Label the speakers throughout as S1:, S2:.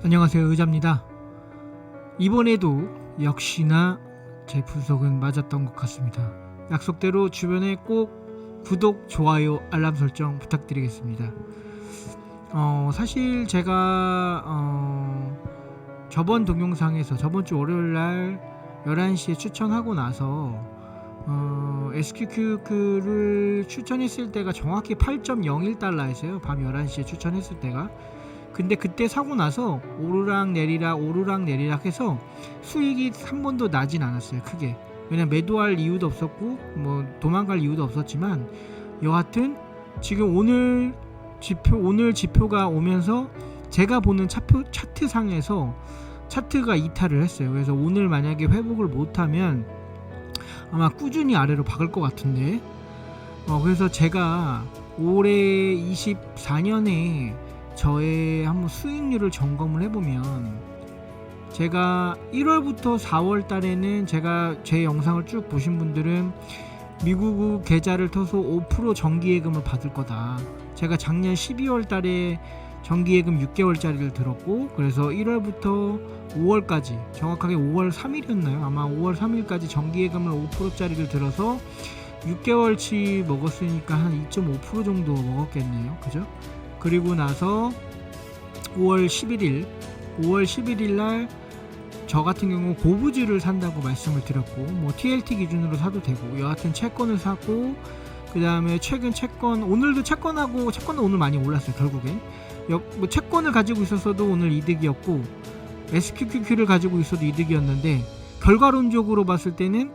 S1: 안녕하세요, 의자입니다. 이번에도 역시나 제 분석은 맞았던 것 같습니다. 약속대로 주변에 꼭 구독, 좋아요, 알람 설정 부탁드리겠습니다. 사실 제가 저번 동영상에서 저번주 월요일날 11시에 추천하고 나서 SQQ를 추천했을 때가 정확히 8.01달러였어요. 밤 11시에 추천했을 때가. 근데 그때 사고 나서 오르락 내리락 해서 수익이 한 번도 나진 않았어요, 크게. 왜냐면 매도할 이유도 없었고 뭐 도망갈 이유도 없었지만, 여하튼 지금 오늘 지표가 오면서 제가 보는 차트상에서 차트가 이탈을 했어요. 그래서 오늘 만약에 회복을 못하면 아마 꾸준히 아래로 박을 것 같은데, 그래서 제가 올해 24년에 저의 한번 수익률을 점검을 해보면, 제가 1월부터 4월 달에는 제가 제 영상을 쭉 보신 분들은 미국 계좌를 터서 5% 정기예금을 받을 거다. 제가 작년 12월 달에 정기예금 6개월짜리를 들었고, 그래서 1월부터 5월까지, 정확하게 5월 3일이었나요? 아마 5월 3일까지 정기예금을 5%짜리를 들어서 6개월치 먹었으니까 한 2.5% 정도 먹었겠네요. 그죠? 그리고 나서 5월 11일 날 저 같은 경우 고부주를 산다고 말씀을 드렸고, 뭐 TLT 기준으로 사도 되고, 여하튼 채권을 사고, 그 다음에 최근 채권, 오늘도 채권은 오늘 많이 올랐어요. 결국엔 뭐 채권을 가지고 있었어도 오늘 이득이었고, SQQQ를 가지고 있어도 이득이었는데, 결과론적으로 봤을 때는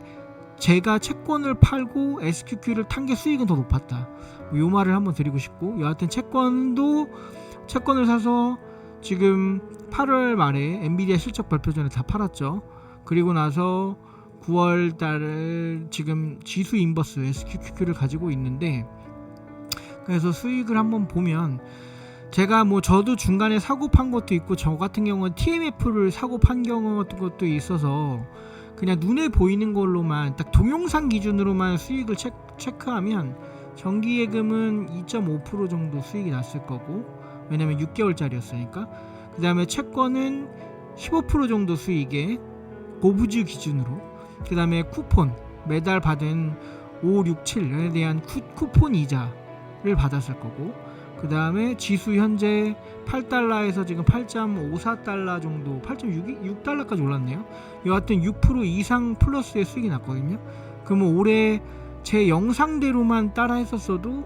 S1: 제가 채권을 팔고 SQQ를 탄 게 수익은 더 높았다, 요 말을 한번 드리고 싶고, 여하튼 채권을 사서 지금 8월 말에 엔비디아 실적 발표 전에 다 팔았죠. 그리고 나서 9월 달을 지금 지수 인버스 SQQQ를 가지고 있는데, 그래서 수익을 한번 보면, 제가 뭐 저도 중간에 사고 판 것도 있고, 저 같은 경우는 TMF를 사고 판 경우 같은 것도 있어서 그냥 눈에 보이는 걸로만 딱 동영상 기준으로만 수익을 체크하면 정기예금은 2.5% 정도 수익이 났을 거고, 왜냐면 6개월짜리였으니까. 그 다음에 채권은 15% 정도 수익에 고부주 기준으로, 그 다음에 쿠폰, 매달 받은 5, 6, 7에 대한 쿠폰 이자를 받았을 거고, 그 다음에 지수 현재 8달러에서 지금 8.54달러 정도, 8.6달러까지 올랐네요. 여하튼 6% 이상 플러스의 수익이 났거든요. 그러면 올해 제 영상대로만 따라 했었어도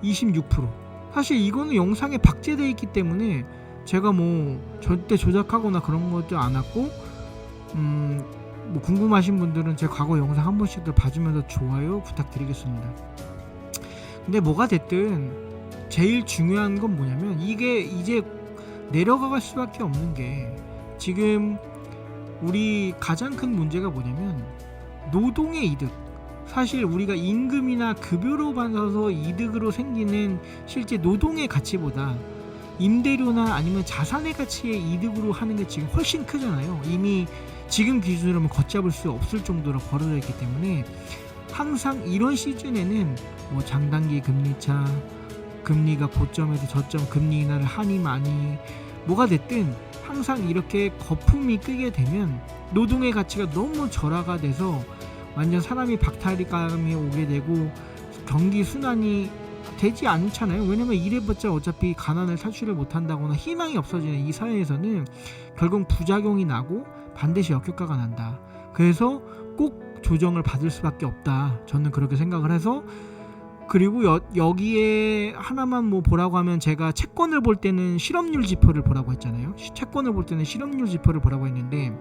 S1: 26%. 사실 이거는 영상에 박제되어 있기 때문에 제가 뭐 절대 조작하거나 그런 것도 안 했고, 뭐 궁금하신 분들은 제 과거 영상 한 번씩들 봐주면서 좋아요 부탁드리겠습니다. 근데 뭐가 됐든 제일 중요한 건 뭐냐면, 이게 이제 내려갈 수밖에 없는 게, 지금 우리 가장 큰 문제가 뭐냐면 노동의 이득. 사실 우리가 임금이나 급여로 받아서 이득으로 생기는 실제 노동의 가치보다 임대료나 아니면 자산의 가치의 이득으로 하는 게 지금 훨씬 크잖아요. 이미 지금 기준으로는 걷잡을 수 없을 정도로 벌어져 있기 때문에, 항상 이런 시즌에는 뭐 장단기 금리차, 금리가 고점에서 저점 금리 인하를 하니 마니, 뭐가 됐든 항상 이렇게 거품이 끄게 되면 노동의 가치가 너무 절하가 돼서 완전 사람이 박탈감이 오게 되고 경기 순환이 되지 않잖아요. 왜냐면 이래봤자 어차피 가난을 탈출을 못한다거나 희망이 없어지는 이 사회에서는 결국 부작용이 나고 반드시 역효과가 난다. 그래서 꼭 조정을 받을 수밖에 없다, 저는 그렇게 생각을 해서. 그리고 여기에 하나만 뭐 보라고 하면, 제가 채권을 볼 때는 실업률 지표를 보라고 했잖아요. 채권을 볼 때는 실업률 지표를 보라고 했는데,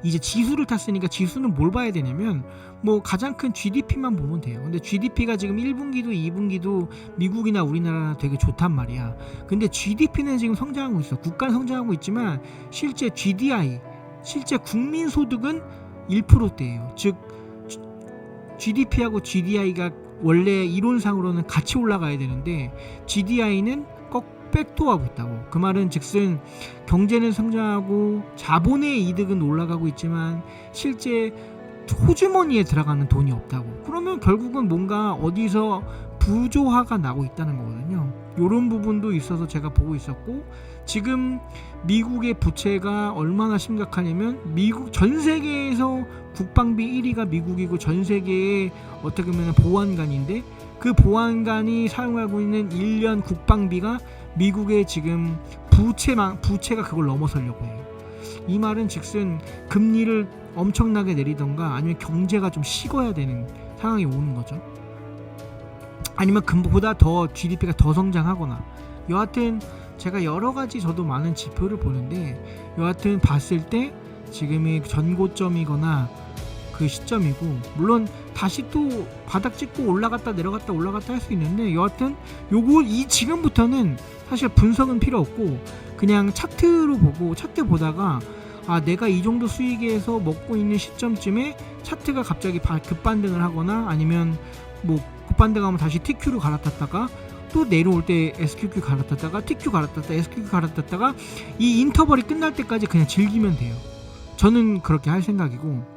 S1: 이제 지수를 탔으니까 지수는 뭘 봐야 되냐면, 뭐 가장 큰 GDP만 보면 돼요. 근데 GDP가 지금 1분기도 2분기도 미국이나 우리나라나 되게 좋단 말이야. 근데 GDP는 지금 성장하고 있어. 국가는 성장하고 있지만 실제 GDI, 실제 국민소득은 1%대예요. 즉 GDP하고 GDI가 원래 이론상으로는 같이 올라가야 되는데 GDI는 꼭 백도하고 있다고. 그 말은 즉슨 경제는 성장하고 자본의 이득은 올라가고 있지만 실제 호주머니에 들어가는 돈이 없다고. 그러면 결국은 뭔가 어디서 부조화가 나고 있다는 거거든요. 이런 부분도 있어서 제가 보고 있었고, 지금 미국의 부채가 얼마나 심각하냐면, 미국 전 세계에서 국방비 1위가 미국이고 전 세계의 어떻게 보면 보안관인데, 그 보안관이 사용하고 있는 1년 국방비가 미국의 지금 부채가 그걸 넘어서려고 해요. 이 말은 즉슨 금리를 엄청나게 내리던가 아니면 경제가 좀 식어야 되는 상황이 오는 거죠. 아니면 금보다 더 GDP가 더 성장하거나, 여하튼 제가 여러가지 저도 많은 지표를 보는데, 여하튼 봤을 때 지금이 전고점이거나 그 시점이고, 물론 다시 또 바닥 찍고 올라갔다 내려갔다 할 수 있는데, 여하튼 이 지금부터는 사실 분석은 필요 없고 그냥 차트로 보고, 차트 보다가 내가 이 정도 수익에서 먹고 있는 시점쯤에 차트가 갑자기 급반등을 하거나, 아니면 뭐 급반등하면 다시 TQ로 갈아탔다가 또 내려올 때 SQQ 갈아탔다가 TQ 갈아탔다가 SQQ 갈아탔다가 이 인터벌이 끝날 때까지 그냥 즐기면 돼요. 저는 그렇게 할 생각이고,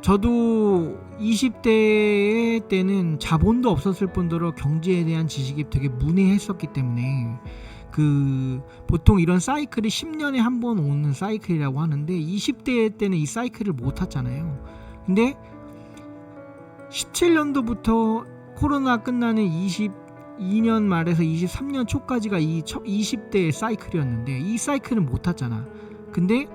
S1: 저도 20대 때는 자본도 없었을 뿐더러 경제에 대한 지식이 되게 문외했었기 때문에, 보통 이런 사이클이 10년에 한 번 오는 사이클이라고 하는데, 20대 때는 이 사이클을 못 탔잖아요. 근데 17년도부터 코로나 끝나는 22년 말에서 23년 초까지가 이 20대의 사이클이었는데, 이 사이클은 못 탔잖아. 근데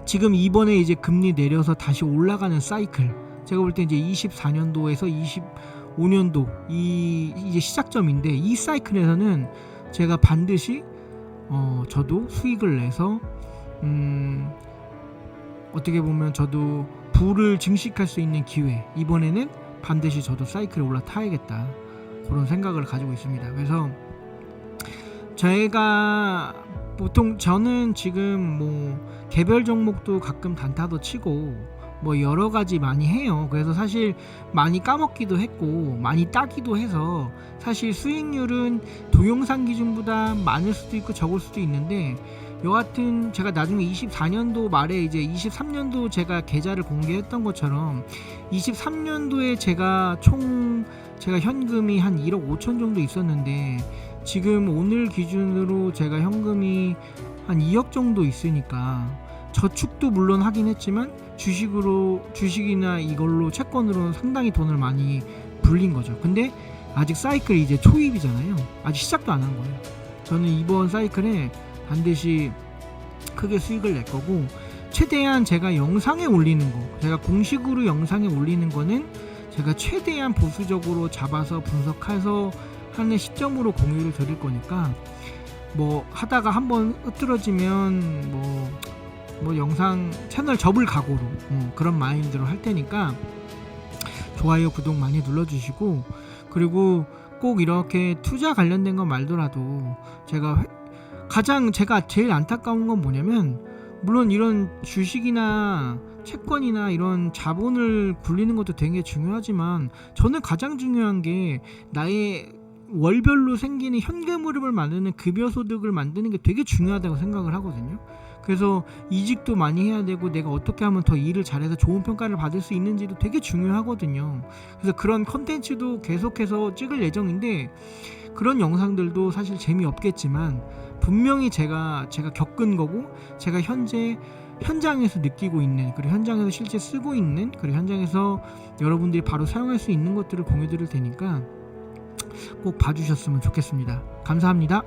S1: 지금 이번에 이제 금리 내려서 다시 올라가는 사이클, 제가 볼 때 이제 24년도에서 25년도 이제 시작점인데, 이 사이클에서는 제가 반드시 저도 수익을 내서 어떻게 보면 저도 부를 증식할 수 있는 기회, 이번에는 반드시 저도 사이클에 올라타야겠다, 그런 생각을 가지고 있습니다. 그래서 제가 보통 저는 지금 뭐 개별 종목도 가끔 단타도 치고 뭐 여러 가지 많이 해요. 그래서 사실 많이 까먹기도 했고 많이 따기도 해서, 사실 수익률은 동영상 기준보다 많을 수도 있고 적을 수도 있는데, 여하튼 제가 나중에 24년도 말에 이제 23년도 제가 계좌를 공개했던 것처럼 23년도에 제가 현금이 한 1억 5천 정도 있었는데, 지금 오늘 기준으로 제가 현금이 한 2억 정도 있으니까, 저축도 물론 하긴 했지만 주식이나 이걸로 채권으로는 상당히 돈을 많이 불린 거죠. 근데 아직 사이클이 이제 초입이잖아요. 아직 시작도 안 한 거예요. 저는 이번 사이클에 반드시 크게 수익을 낼 거고, 최대한 제가 영상에 올리는 거, 제가 공식으로 영상에 올리는 거는 제가 최대한 보수적으로 잡아서 분석해서 하는 시점으로 공유를 드릴 거니까, 뭐 하다가 한번 흐트러지면 뭐 영상 채널 접을 각오로 그런 마인드로 할 테니까 좋아요 구독 많이 눌러주시고, 그리고 꼭 이렇게 투자 관련된 거 말더라도 제가 제일 안타까운 건 뭐냐면, 물론 이런 주식이나 채권이나 이런 자본을 굴리는 것도 되게 중요하지만, 저는 가장 중요한 게 나의 월별로 생기는 현금 흐름을 만드는 급여소득을 만드는 게 되게 중요하다고 생각을 하거든요. 그래서 이직도 많이 해야 되고, 내가 어떻게 하면 더 일을 잘해서 좋은 평가를 받을 수 있는지도 되게 중요하거든요. 그래서 그런 컨텐츠도 계속해서 찍을 예정인데, 그런 영상들도 사실 재미없겠지만 분명히 제가 겪은 거고, 제가 현재 현장에서 느끼고 있는, 그리고 현장에서 실제 쓰고 있는, 그리고 현장에서 여러분들이 바로 사용할 수 있는 것들을 공유 드릴 테니까 꼭 봐주셨으면 좋겠습니다. 감사합니다.